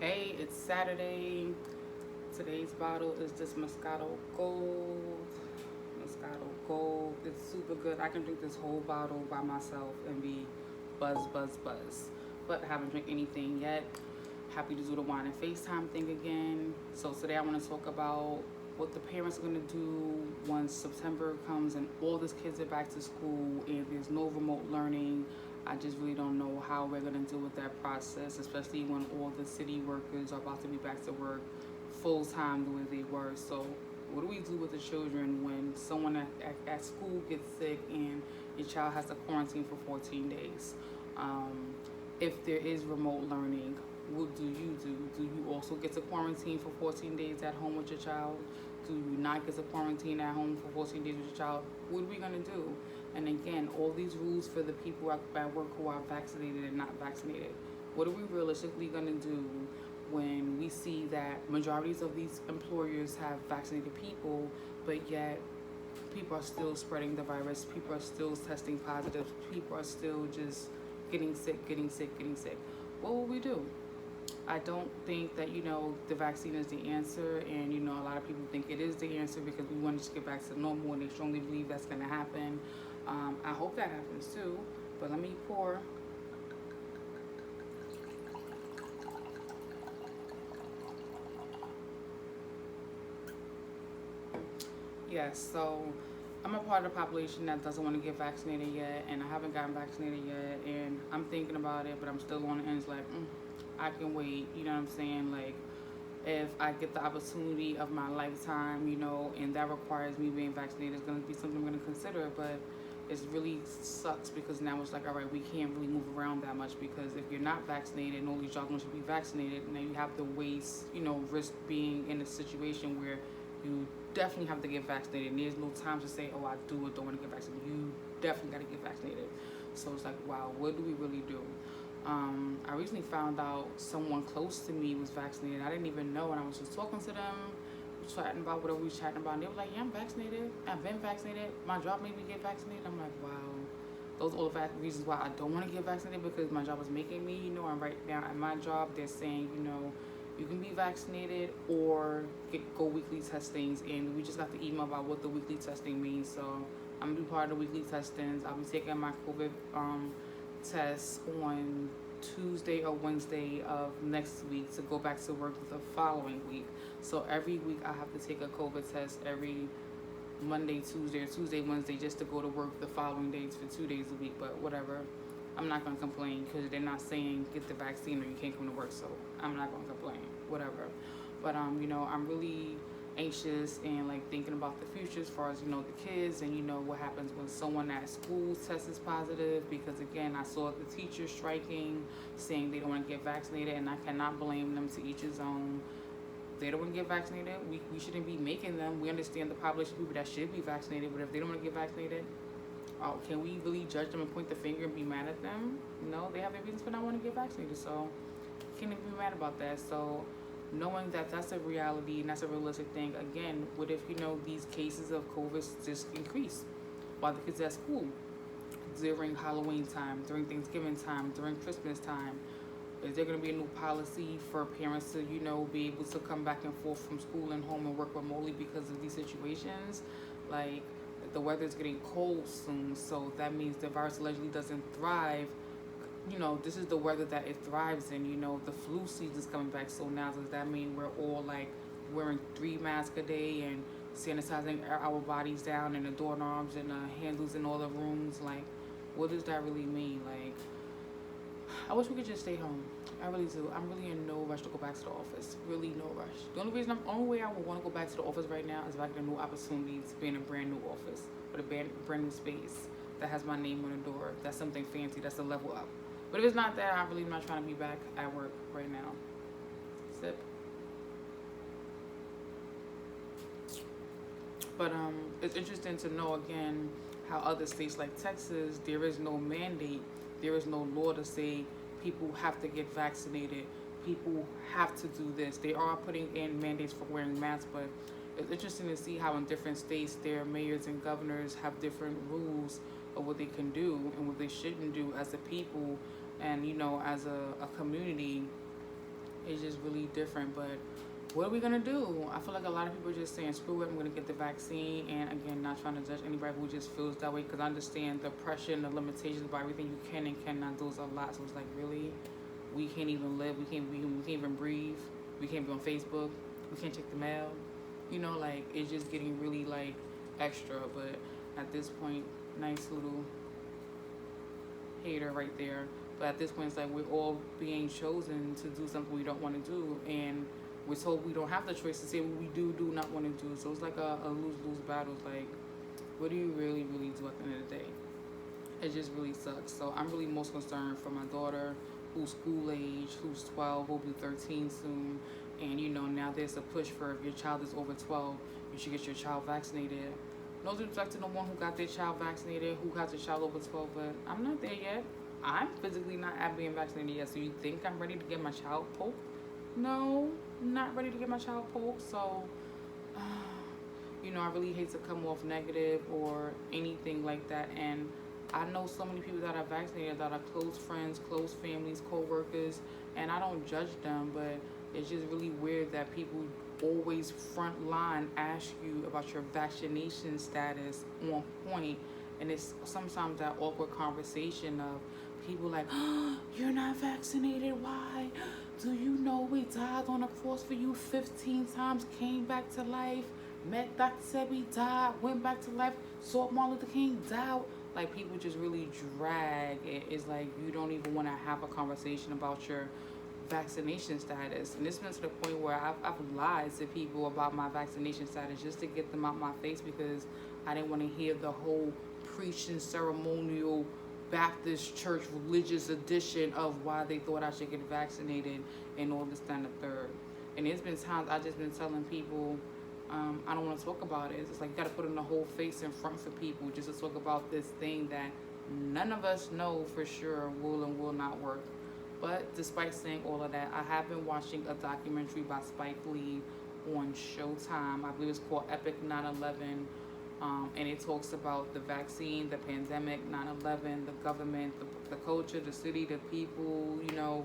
Hey, it's Saturday. Today's bottle is this Moscato Gold. Moscato Gold. It's super good. I can drink this whole bottle by myself and be buzz, buzz, buzz. But I haven't drank anything yet. Happy to do the wine and FaceTime thing again. So today I want to talk about what the parents are going to do once September comes and all these kids are back to school and there's no remote learning. I just really don't know how we're going to deal with that process, especially when all the city workers are about to be back to work full time the way they were. So, what do we do with the children when someone at school gets sick and your child has to quarantine for 14 days? If there is remote learning, what do you do? Do you also get to quarantine for 14 days at home with your child? Do you not get to quarantine at home for 14 days with your child? What are we going to do? And again, all these rules for the people at work who are vaccinated and not vaccinated. What are we realistically going to do when we see that majorities of these employers have vaccinated people, but yet people are still spreading the virus, people are still testing positive, people are still just getting sick, getting sick, getting sick? What will we do? I don't think that, the vaccine is the answer. And, a lot of people think it is the answer because we want to just get back to normal and they strongly believe that's going to happen. I hope that happens too. But let me pour. Yes, so I'm a part of the population that doesn't want to get vaccinated yet, and I haven't gotten vaccinated yet, and I'm thinking about it, but I'm still on the ends like, I can wait, you know what I'm saying? Like, if I get the opportunity of my lifetime, and that requires me being vaccinated, it's going to be something I'm going to consider. But it really sucks because now it's like, all right, we can't really move around that much because if you're not vaccinated and all these jobs should be vaccinated, now you have to waste, risk being in a situation where you definitely have to get vaccinated. And there's no time to say, oh, I do or don't want to get vaccinated. You definitely got to get vaccinated. So it's like, wow, what do we really do? I recently found out someone close to me was vaccinated. I didn't even know, and I was just talking to them, chatting about whatever we were chatting about, and they were like, "Yeah, I'm vaccinated. I've been vaccinated. My job made me get vaccinated." I'm like, "Wow." Those are all the reasons why I don't want to get vaccinated because my job is making me, and right now at my job, they're saying, you can be vaccinated or go weekly testings, and we just got the email about what the weekly testing means. So I'm gonna be part of the weekly testings. I'll be taking my COVID test on Tuesday or Wednesday of next week to go back to work the following week. So every week I have to take a COVID test every Monday, Tuesday, or Tuesday, Wednesday just to go to work the following days for 2 days a week. But whatever, I'm not going to complain because they're not saying get the vaccine or you can't come to work. So I'm not going to complain, whatever. But, I'm really anxious and like thinking about the future as far as the kids and what happens when someone at school tests positive, because again I saw the teachers striking saying they don't want to get vaccinated, and I cannot blame them. To each his own. They don't want to get vaccinated. We shouldn't be making them. We understand the population of people that should be vaccinated, but if they don't want to get vaccinated, can we really judge them and point the finger and be mad at them? No, they have their reasons for not wanting to get vaccinated, so can't even be mad about that. So knowing that that's a reality and that's a realistic thing, again, what if these cases of COVID just increase while the kids are at school, during Halloween time, during Thanksgiving time, during Christmas time? Is there going to be a new policy for parents to be able to come back and forth from school and home and work remotely because of these situations? Like, the weather's getting cold soon, so that means the virus allegedly doesn't thrive. This is the weather that it thrives in. The flu season's coming back, so now does that mean we're all like wearing 3 masks a day and sanitizing our bodies down and the doorknobs and the handles in all the rooms? Like, what does that really mean? Like, I wish we could just stay home. I really do. I'm really in no rush to go back to the office. Really no rush. The only way I would want to go back to the office right now is if I get a new opportunity to be in a brand new office with a brand new space that has my name on the door. That's something fancy. That's a level up. But if it's not that, I really am not trying to be back at work right now. Sip. But it's interesting to know again how other states like Texas, there is no mandate, there is no law to say people have to get vaccinated, people have to do this. They are putting in mandates for wearing masks, but it's interesting to see how in different states their mayors and governors have different rules of what they can do and what they shouldn't do as a people and as a community. it's just really different. But what are we gonna do? I feel like a lot of people are just saying, screw it, I'm gonna get the vaccine. And again, not trying to judge anybody who just feels that way, because I understand the pressure and the limitations about everything you can and cannot do is a lot. So it's like, really, we can't even live, we can't even breathe, we can't be on Facebook, we can't check the mail. Like, it's just getting really like extra. But at this point, nice little hater right there. But at this point, it's like we're all being chosen to do something we don't want to do, and we're told we don't have the choice to say what we do not want to do. So it's like a lose-lose battle. It's like, what do you really do at the end of the day? It just really sucks. So I'm really most concerned for my daughter, who's school age, who's 12, will be 13 soon. And now there's a push for, if your child is over 12, you should get your child vaccinated. No disrespect to the one who got their child vaccinated, who has a child over 12, but I'm not there yet. I'm physically not at being vaccinated yet. So you think I'm ready to get my child poked? No, I'm not ready to get my child poked. So, I really hate to come off negative or anything like that. And I know so many people that are vaccinated that are close friends, close families, co-workers, and I don't judge them, but it's just really weird that people always front line ask you about your vaccination status on point, and it's sometimes that awkward conversation of people like, oh, you're not vaccinated, why? Do you know we died on the cross for you 15 times, came back to life, met Dr. Sebi, died, went back to life, saw Martin Luther King, died. Like, people just really drag it. It's like you don't even want to have a conversation about your vaccination status. And it's been to the point where I've lied to people about my vaccination status just to get them out my face, because I didn't want to hear the whole preaching ceremonial Baptist church religious edition of why they thought I should get vaccinated and all this, that, and the third. And there's been times I just been telling people, I don't want to talk about it. It's just like, you got to put in the whole face in front for people just to talk about this thing that none of us know for sure will and will not work. But despite saying all of that, I have been watching a documentary by Spike Lee on Showtime. I believe it's called Epic 9/11. And it talks about the vaccine, the pandemic, 9/11, the government, the culture, the city, the people,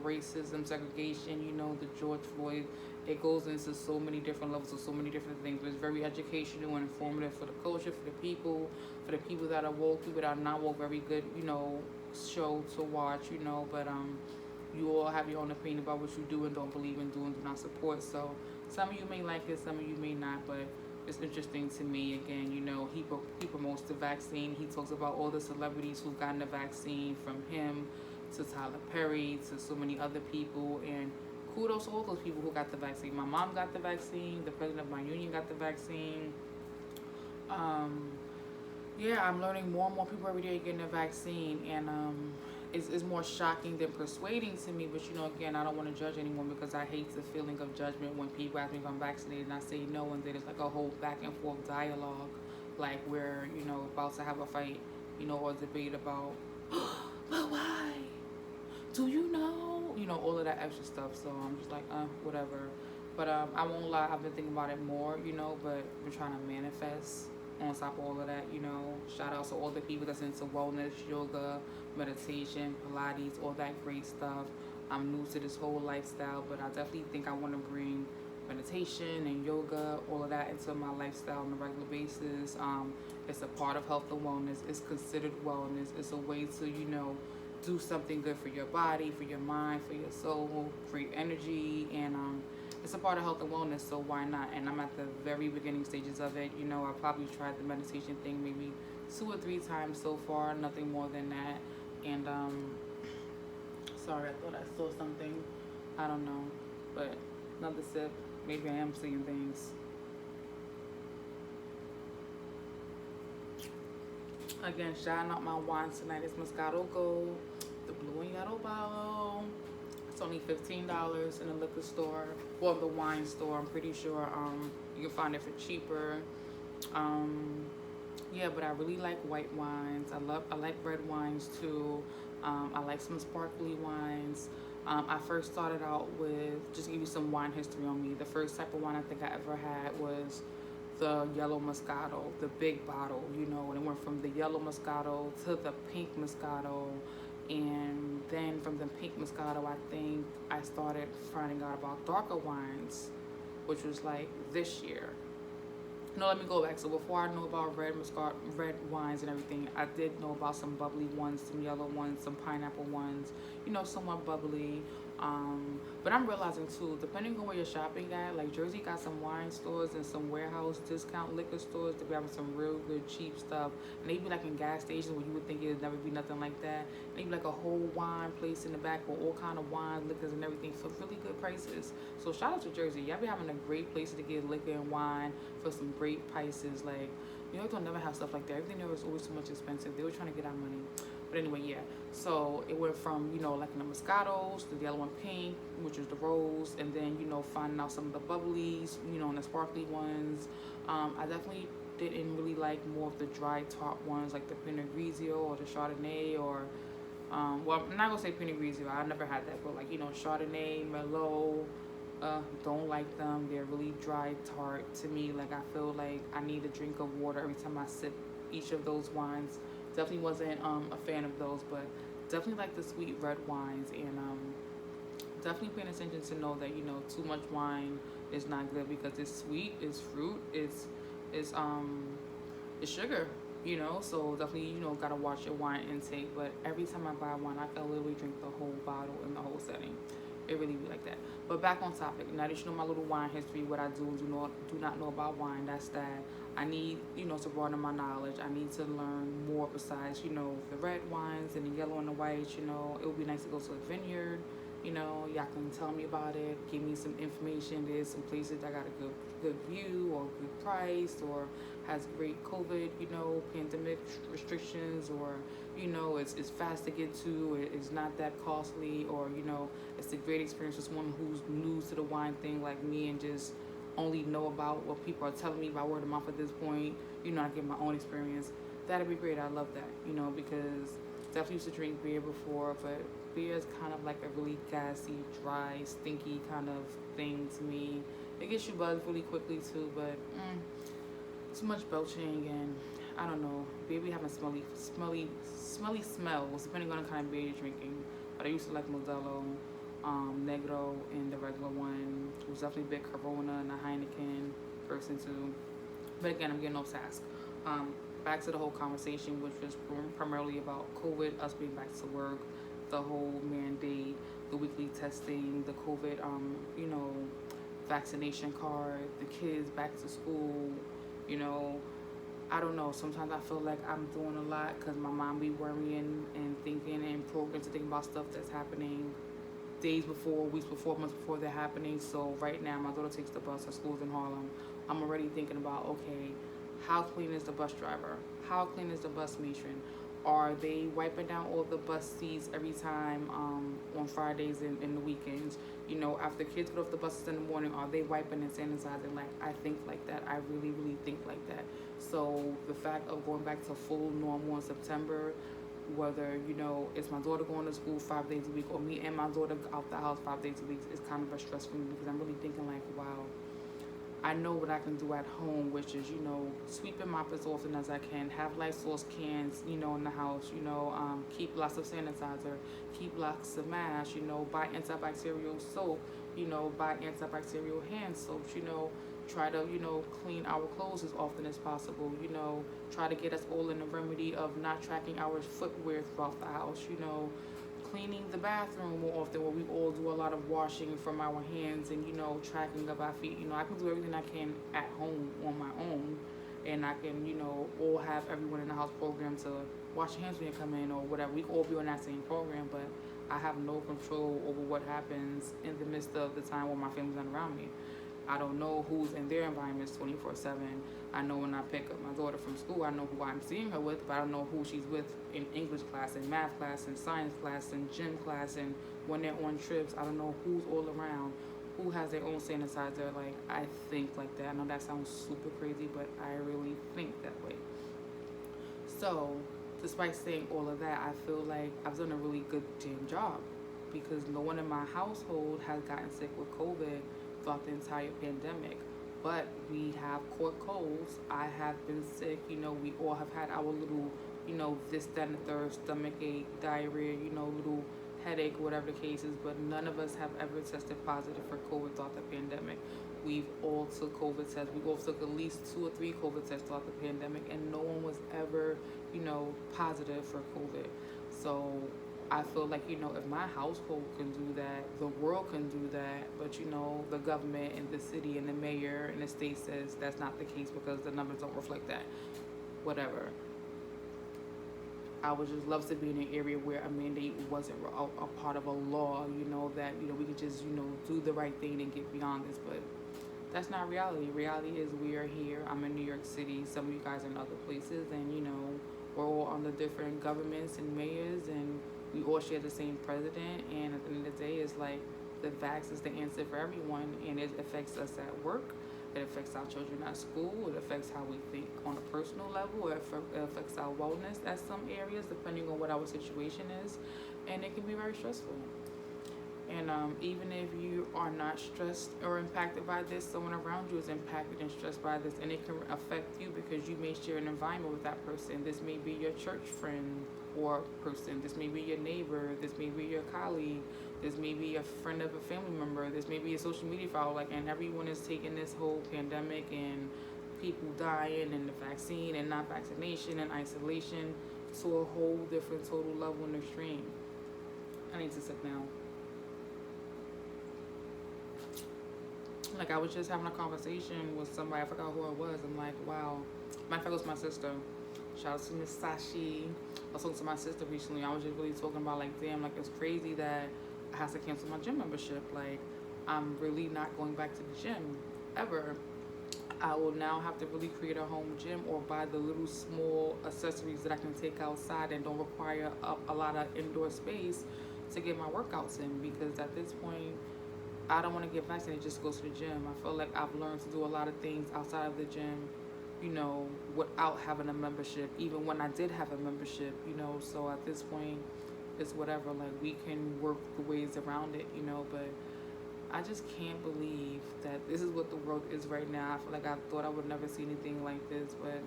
racism, segregation, the George Floyd. It goes into so many different levels of so many different things. But it's very educational and informative for the culture, for the people that are woke, people that are not woke. Very good, show to watch, But you all have your own opinion about what you do and don't believe in, do and do not support. So some of you may like it, some of you may not, but it's interesting to me. Again, he promotes the vaccine. He talks about all the celebrities who've gotten the vaccine, from him to Tyler Perry to so many other people. And kudos to all those people who got the vaccine. My mom got the vaccine. The president of my union got the vaccine. Yeah, I'm learning more and more people every day getting the vaccine, and it's more shocking than persuading to me. But again, I don't want to judge anyone, because I hate the feeling of judgment when people ask me if I'm vaccinated and I say no, and then it's like a whole back and forth dialogue, like we're about to have a fight, or debate about, but why? Do you know? All of that extra stuff. So I'm just like, whatever. But I won't lie, I've been thinking about it more, but I'm trying to manifest on top of all of that. Shout out to all the people that's into wellness, yoga, meditation, Pilates, all that great stuff. I'm new to this whole lifestyle, but I definitely think I want to bring meditation and yoga, all of that, into my lifestyle on a regular basis. It's a part of health and wellness. It's considered wellness. It's a way to, do something good for your body, for your mind, for your soul, create energy, and it's a part of health and wellness, so why not? And I'm at the very beginning stages of it. I probably tried the meditation thing maybe 2 or 3 times so far, nothing more than that. And sorry, I thought I saw something. I don't know, but another sip. Maybe I am seeing things. Again, shouting out my wine tonight. It's Moscato Gold, the blue and yellow bottle. It's only $15 in the liquor store, well, the wine store. I'm pretty sure you can find it for cheaper. Yeah, but I really like white wines. I like red wines too. I like some sparkly wines. I first started out with, just to give you some wine history on me, the first type of wine I think I ever had was the yellow Moscato, the big bottle, and it went from the yellow Moscato to the pink Moscato, And then from the pink Moscato, I think I started finding out about darker wines, which was like this year. No, let me go back. So before I knew about red wines and everything, I did know about some bubbly ones, some yellow ones, some pineapple ones. Somewhat bubbly. But I'm realizing too, depending on where you're shopping at, like Jersey got some wine stores and some warehouse discount liquor stores that be having some real good cheap stuff. And they be like in gas stations where you would think it'd never be nothing like that. And they be like a whole wine place in the back with all kind of wine, liquors and everything for really good prices. So shout out to Jersey. Y'all be having a great place to get liquor and wine for some great prices. Like, don't never have stuff like that. Everything there was always too much expensive. They were trying to get our money. But anyway, yeah. So it went from, like in the Moscatos, to the yellow and pink, which was the rose, and then, finding out some of the bubblies, and the sparkly ones. I definitely didn't really like more of the dry top ones, like the Pinot Grigio or the Chardonnay or, well, I'm not going to say Pinot Grigio. I never had that, but like, Chardonnay, Merlot, don't like them. They're really dry, tart to me. Like, I feel like I need a drink of water every time I sip each of those wines. Definitely wasn't a fan of those, but definitely like the sweet red wines, and definitely paying attention to know that too much wine is not good because it's sweet, it's fruit, it's sugar. So definitely gotta watch your wine intake. But every time I buy wine, I can literally drink the whole bottle in the whole setting. It really be like that. But back on topic. Now that you know my little wine history, what I do not know about wine, that's that. I need, to broaden my knowledge. I need to learn more besides, the red wines and the yellow and the white. It would be nice to go to a vineyard. Y'all can tell me about it, give me some information. There's some places that got a good view or good price or has great COVID, pandemic restrictions, or it's fast to get to, it's not that costly, or it's a great experience for someone who's new to the wine thing like me and just only know about what people are telling me by word of mouth at this point. I get my own experience. That'd be great. I love that, because definitely used to drink beer before, but beer is kind of like a really gassy, dry, stinky kind of thing to me. It gets you buzzed really quickly too, but too much belching, and I don't know. Beer be having smelly smells depending on the kind of beer you're drinking. But I used to like Modelo, Negro, and the regular one. It was definitely a big Corona and a Heineken person too. But again, I'm getting off task. Back to the whole conversation, which was primarily about COVID, us being back to work, the whole mandate, the weekly testing, the COVID, vaccination card, the kids back to school. I don't know. Sometimes I feel like I'm doing a lot because my mom be worrying and thinking and programmed to think about stuff that's happening days before, weeks before, months before they're happening. So right now, my daughter takes the bus. Her school's in Harlem. I'm already thinking about, okay, how clean is the bus driver? How clean is the bus matron? Are they wiping down all the bus seats every time on Fridays and the weekends? After kids get off the buses in the morning, are they wiping and sanitizing? Like, I think like that. I really, really think like that. So the fact of going back to full normal in September, whether, it's my daughter going to school 5 days a week or me and my daughter out the house 5 days a week, is kind of a stress for me because I'm really thinking like, wow, I know what I can do at home, which is, sweep and mop as often as I can, have Lysol cans, in the house, keep lots of sanitizer, keep lots of masks, buy antibacterial soap, buy antibacterial hand soaps, try to, clean our clothes as often as possible, try to get us all in the remedy of not tracking our footwear throughout the house, cleaning the bathroom more often, where we all do a lot of washing from our hands and, tracking of our feet. I can do everything I can at home on my own, and I can, all have everyone in the house programmed to wash your hands when you come in or whatever. We all be on that same program, but I have no control over what happens in the midst of the time when my family's not around me. I don't know who's in their environments 24/7. I know when I pick up my daughter from school, I know who I'm seeing her with, but I don't know who she's with in English class, in math class, in science class, in gym class, and when they're on trips. I don't know who's all around, who has their own sanitizer. Like, I think like that. I know that sounds super crazy, but I really think that way. So, despite saying all of that, I feel like I've done a really good damn job because no one in my household has gotten sick with COVID throughout the entire pandemic. But we have caught colds. I have been sick. We all have had our little this, that, and the third, stomach ache, diarrhea, little headache, whatever the case is, but none of us have ever tested positive for COVID throughout the pandemic. We've all took COVID tests. We all took at least 2 or 3 COVID tests throughout the pandemic, and no one was ever, positive for COVID. So I feel like, if my household can do that, the world can do that, but, the government and the city and the mayor and the state says that's not the case because the numbers don't reflect that. Whatever. I would just love to be in an area where a mandate wasn't a part of a law, that, we could just, do the right thing and get beyond this. But that's not reality. Reality is we are here. I'm in New York City. Some of you guys are in other places. And, we're all under different governments and mayors. And we all share the same president. And at the end of the day, it's like the vax is the answer for everyone. And it affects us at work. It affects our children at school. It affects how we think on a personal level. It affects our wellness at some areas, depending on what our situation is. And it can be very stressful. And even if you are not stressed or impacted by this, someone around you is impacted and stressed by this. And it can affect you because you may share an environment with that person. This may be your church friend or person. This may be your neighbor. This may be your colleague. This may be a friend of a family member. This may be a social media follower. And everyone is taking this whole pandemic and people dying and the vaccine and not vaccination and isolation to a whole different total level and extreme. I need to sit down. Like, I was just having a conversation with somebody, I forgot who it was. I'm like, wow. Matter of fact, it was my sister. Shout out to Miss Sashi. I was talking to my sister recently. I was just really talking about, like, damn, like, it's crazy that I have to cancel my gym membership. Like, I'm really not going back to the gym ever. I will now have to really create a home gym or buy the little small accessories that I can take outside and don't require a lot of indoor space to get my workouts in, because at this point, I don't want to get vaccinated just to go to the gym. I feel like I've learned to do a lot of things outside of the gym, without having a membership, even when I did have a membership, so at this point, it's whatever, like, we can work the ways around it, but I just can't believe that this is what the world is right now. I feel like I thought I would never see anything like this, but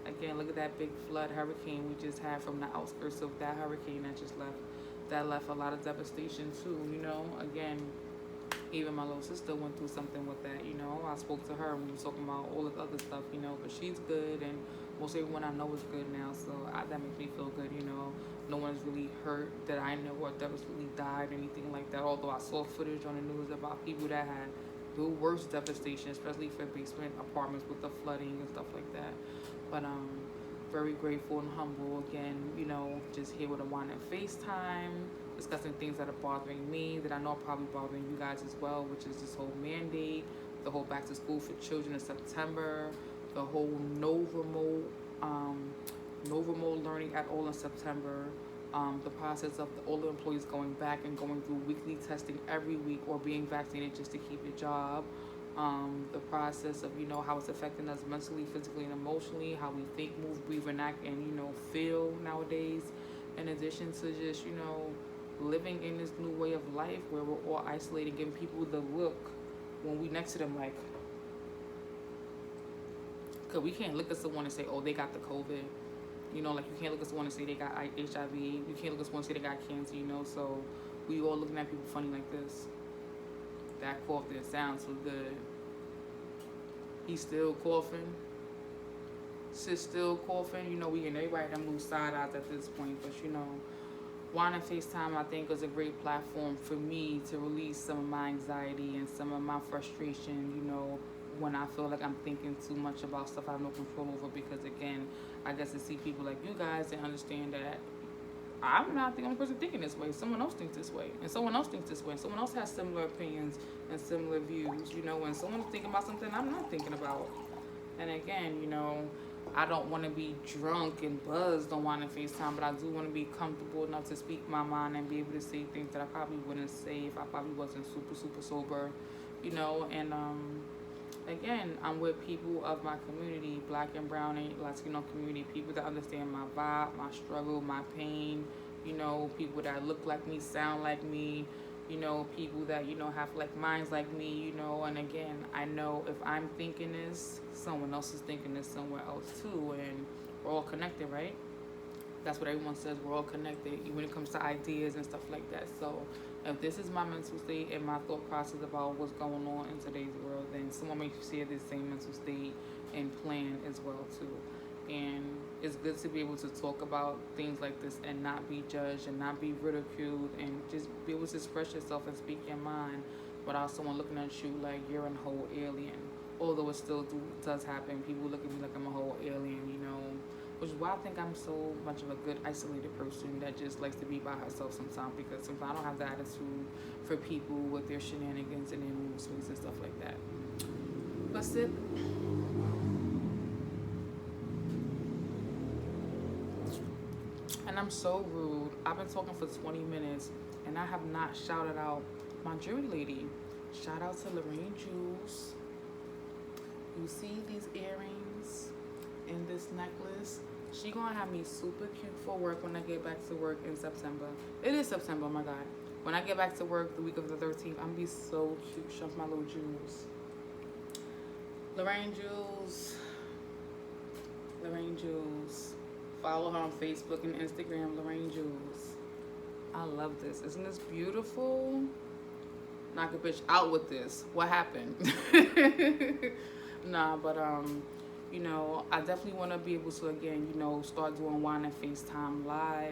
again, look at that big flood hurricane we just had from the outskirts of that hurricane that just left. That left a lot of devastation too, again. Even my little sister went through something with that, I spoke to her and we were talking about all this other stuff, but she's good and most everyone I know is good now, so that makes me feel good, No one's really hurt that I know or devastatingly died or anything like that, although I saw footage on the news about people that had the worst devastation, especially for basement apartments with the flooding and stuff like that. But very grateful and humble again, just here with a wine and FaceTime, discussing things that are bothering me, that I know are probably bothering you guys as well, which is this whole mandate, the whole back to school for children in September, the whole no remote learning at all in September, the process of all the employees going back and going through weekly testing every week or being vaccinated just to keep your job, the process of, how it's affecting us mentally, physically, and emotionally, how we think, move, breathe, and act, and, feel nowadays, in addition to just, living in this new way of life where we're all isolated, giving people the look when we next to them, like, because we can't look at someone and say, oh, they got the COVID. Like, you can't look at someone and say they got HIV. You can't look at someone and say they got cancer, so we all looking at people funny like this. That cough didn't sound so good. He's still coughing. Sis still coughing. We getting everybody them little side eyes at this point, but Wine and FaceTime, I think, is a great platform for me to release some of my anxiety and some of my frustration, when I feel like I'm thinking too much about stuff I have no control over, because, again, I guess to see people like you guys and understand that I'm not the only person thinking this way. Someone else thinks this way, and someone else thinks this way, and someone else has similar opinions and similar views, when someone's thinking about something I'm not thinking about. And again, I don't want to be drunk and buzzed on wine and FaceTime, but I do want to be comfortable enough to speak my mind and be able to say things that I probably wouldn't say if I probably wasn't super, super sober, and again, I'm with people of my community, Black and Brown and Latino community, people that understand my vibe, my struggle, my pain, people that look like me, sound like me, people that, have like minds like me, and again, I know if I'm thinking this, someone else is thinking this somewhere else too, and we're all connected, right? That's what everyone says. We're all connected when it comes to ideas and stuff like that. So if this is my mental state and my thought process about what's going on in today's world, then someone may share the same mental state and plan as well too. And it's good to be able to talk about things like this and not be judged and not be ridiculed and just be able to express yourself and speak your mind without someone looking at you like you're a whole alien. Although it still does happen. People look at me like I'm a whole alien, which is why I think I'm so much of a good isolated person that just likes to be by herself sometimes, because sometimes I don't have the attitude for people with their shenanigans and their mood swings and stuff like that. But sip. And I'm so rude. I've been talking for 20 minutes and I have not shouted out my jewelry lady. Shout out to Lorraine Jewels. You see these earrings and this necklace? She gonna have me super cute for work when I get back to work in September. It is September, oh my God. When I get back to work the week of the 13th, I'm gonna be so cute. Show off my little jewels. Lorraine Jewels. Lorraine Jewels. Follow her on Facebook and Instagram, Lorraine Jewels. I love this. Isn't this beautiful? Knock a bitch out with this. What happened? Nah, but I definitely want to be able to again, start doing wine and FaceTime live.